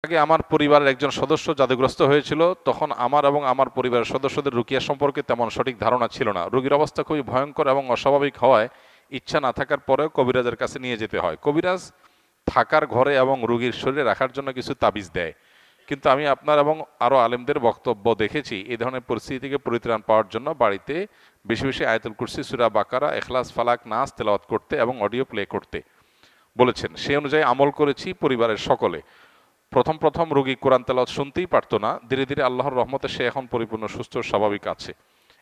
আগে আমার পরিবারের একজন সদস্য জাদুগ্রস্ত হয়েছিল, তখন আমার এবং আমার পরিবারের সদস্যদের রুকিয়া সম্পর্কে তেমন সঠিক ধারণা ছিল না। রোগীর অবস্থা খুবই ভয়ঙ্কর এবং অস্বাভাবিক হওয়ায় ইচ্ছা না থাকার পরেও কবিরাজের কাছে নিয়ে যেতে হয়। কবিরাজ থাকার ঘরে এবং রোগীর শরীরে রাখার জন্য কিছু তাবিজ দেয়, কিন্তু আমি আপনার এবং আরও আলেমদের বক্তব্য দেখেছি এই ধরনের পরিস্থিতি থেকে পরিত্রাণ পাওয়ার জন্য বাড়িতে বেশি বেশি আয়াতুল কুরসি, সূরা বাকারা, ইখলাস, ফালাক, নাস তেলাওয়াত করতে এবং অডিও প্লে করতে বলেছেন। সেই অনুযায়ী আমল করেছি পরিবারের সকলে। প্রথম প্রথম রোগী কোরআন তেলাওয়াত শুনতেই পারতো না, ধীরে ধীরে আল্লাহর রহমতে সে এখন পরিপূর্ণ সুস্থ স্বাভাবিক আছে।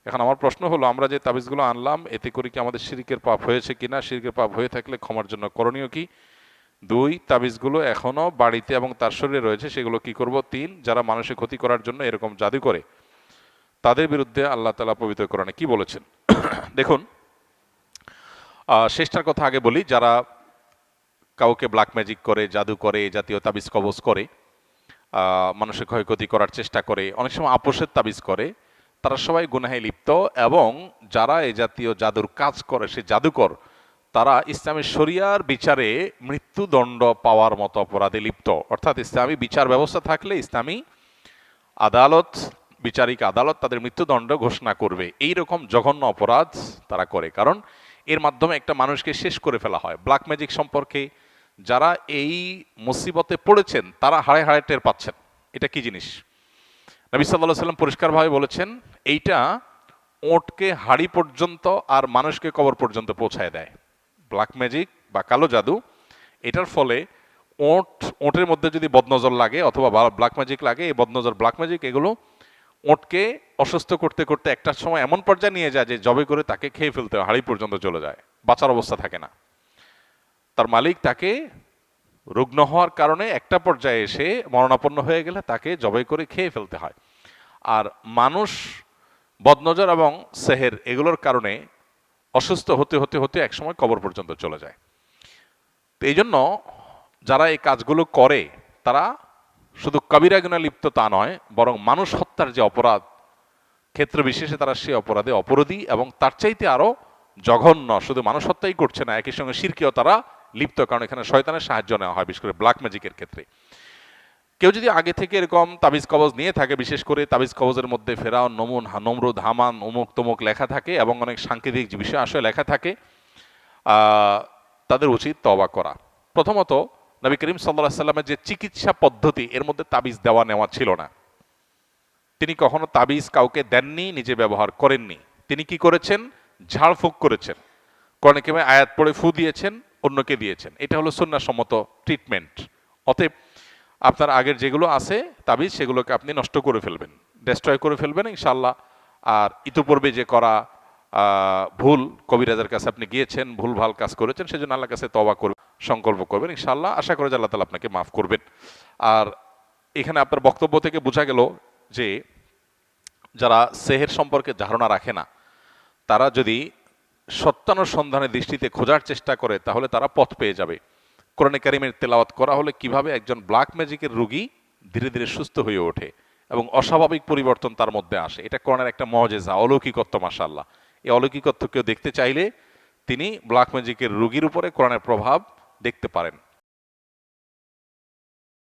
এখন আমার প্রশ্ন হলো, আমরা যে তাবিজগুলো আনলাম এতে করে কি আমাদের শিরকের পাপ হয়েছে কিনা? শিরকের পাপ হয়ে থাকলে ক্ষমার জন্য করণীয় কি? 2, তাবিজগুলো এখনো বাড়িতে এবং তার শরীরে রয়েছে, সেগুলো কি করব? 3, যারা মানুষের ক্ষতি করার জন্য এরকম জাদু করে তাদের বিরুদ্ধে আল্লাহ তাআলা পবিত্র কোরআনে কি বলেছেন? দেখুন, শেষটার কথা আগে বলি। যারা কাউকে ব্ল্যাক ম্যাজিক করে, জাদু করে, এই জাতীয় তাবিজ কবজ করে, মানুষের ক্ষয়ক্ষতি করার চেষ্টা করে, অনেক সময় আপোষের তাবিজ করে, তারা সবাই গুনাহে লিপ্ত। এবং যারা এই জাতীয় জাদুর কাজ করে, সে জাদুকর, তারা ইসলামী শরিয়ার বিচারে মৃত্যুদণ্ড পাওয়ার মতো অপরাধে লিপ্ত। অর্থাৎ ইসলামী বিচার ব্যবস্থা থাকলে ইসলামী আদালত, বিচারিক আদালত তাদের মৃত্যুদণ্ড ঘোষণা করবে। এই রকম জঘন্য অপরাধ তারা করে, কারণ এর মাধ্যমে একটা মানুষকে শেষ করে ফেলা হয়। ব্ল্যাক ম্যাজিক সম্পর্কে যারা এই মুসিবতে পড়েছেন তারা হাড়ে হাড়ে টের পাচ্ছেন এটা কি জিনিস। নবী সাল্লাল্লাহু আলাইহি ওয়াসাল্লাম পরিষ্কারভাবে বলেছেন, এইটা ওঁটকে হাড়ি পর্যন্ত আর মানুষকে কবর পর্যন্ত পৌঁছায় দেয়। ব্ল্যাক ম্যাজিক বা কালো জাদু, এটার ফলে ওঁটের মধ্যে যদি বদনজর লাগে অথবা ব্ল্যাক ম্যাজিক লাগে, এই বদনজর, ব্ল্যাক ম্যাজিক, এগুলো ওঁটকে অসুস্থ করতে করতে একটা সময় এমন পর্যায়ে নিয়ে যায় যে জবে করে তাকে খেয়ে ফেলতে হয়, হাড়ি পর্যন্ত চলে যায়, বাঁচার অবস্থা থাকে না। তার মালিক তাকে রুগ্ন হওয়ার কারণে একটা পর্যায়ে এসে মরণাপন্ন হয়ে গেলে তাকে জবাই করে খেয়ে ফেলতে হয়। আর মানুষ বদনজর এবং সেহের এগুলোর কারণে অসুস্থ হতে হতে হতে একসময় কবর পর্যন্ত চলে যায়। তো এই জন্য যারা এই কাজগুলো করে তারা শুধু কবিরা গুনাহে লিপ্ত তা নয়, বরং মানুষ হত্যার যে অপরাধ, ক্ষেত্র বিশেষে তারা সে অপরাধে অপরাধী, এবং তার চাইতে আরো জঘন্য, শুধু মানুষ হত্যাই করছে না, একই সঙ্গে শিরকেও তারা লিপ্ত, কারণ এখানে শয়তানের সাহায্য নেওয়া হয়, বিশেষ করে ব্ল্যাক ম্যাজিকের ক্ষেত্রে। কেউ যদি আগে থেকে এরকম তাবিজ কবজ নিয়ে থাকে, বিশেষ করে তাবিজ কবজের মধ্যে ফেরাউন, নমরুদ, হামান, অমুক তমুক লেখা থাকে এবং অনেক সাংকেতিক বিষয় আসলে লেখা থাকে, তাদের উচিত তওবা করা। প্রথমত, নবী করিম সাল্লাল্লাহু আলাইহি ওয়াসাল্লামের যে চিকিৎসা পদ্ধতি, এর মধ্যে তাবিজ দেওয়া নেওয়া ছিল না। তিনি কখনো তাবিজ কাউকে দেননি, নিজে ব্যবহার করেননি। তিনি কি করেছেন? ঝাড়ফুঁক করেছেন, কোরআনে কারিমে আয়াত পড়ে ফু দিয়েছেন, অন্যকে দিয়েছেন। এটা হলো সুন্নাহসম্মত ট্রিটমেন্ট। অতএব আপনার আগের যেগুলো আছে তাবিজ, সেগুলোকে আপনি নষ্ট করে ফেলবেন, ডেস্ট্রয় করে ফেলবেন ইনশাআল্লাহ। আর ইতিপূর্বে যে করা ভুল, কবিরাজের কাছে আপনি গিয়েছেন, ভুল ভাল কাজ করেছেন, সেজন্য আল্লাহর কাছে তওবা করবেন, সংকল্প করবেন ইনশাআল্লাহ। আশা করি যে আল্লাহ তাআলা আপনাকে মাফ করবেন। আর এখানে আপনার বক্তব্য থেকে বোঝা গেল যে যারা সেহের সম্পর্কে ধারণা রাখে না, তারা যদি সত্যানুসন্ধানের দৃষ্টিতে খোঁজার চেষ্টা করে তাহলে তারা পথ পেয়ে যাবে। কোরআনে কারিমের তেলাওয়াত করা হলে কিভাবে একজন ব্ল্যাক ম্যাজিকের রোগী ধীরে ধীরে সুস্থ হয়ে ওঠে এবং অস্বাভাবিক পরিবর্তন তার মধ্যে আসে, এটা কোরআনের একটা মুজিজা, অলৌকিকত্ব। মাশাআল্লাহ, এই অলৌকিকত্ব কেউ দেখতে চাইলে তিনি ব্ল্যাক ম্যাজিকের রোগীর উপরে কোরআনের প্রভাব দেখতে পারেন।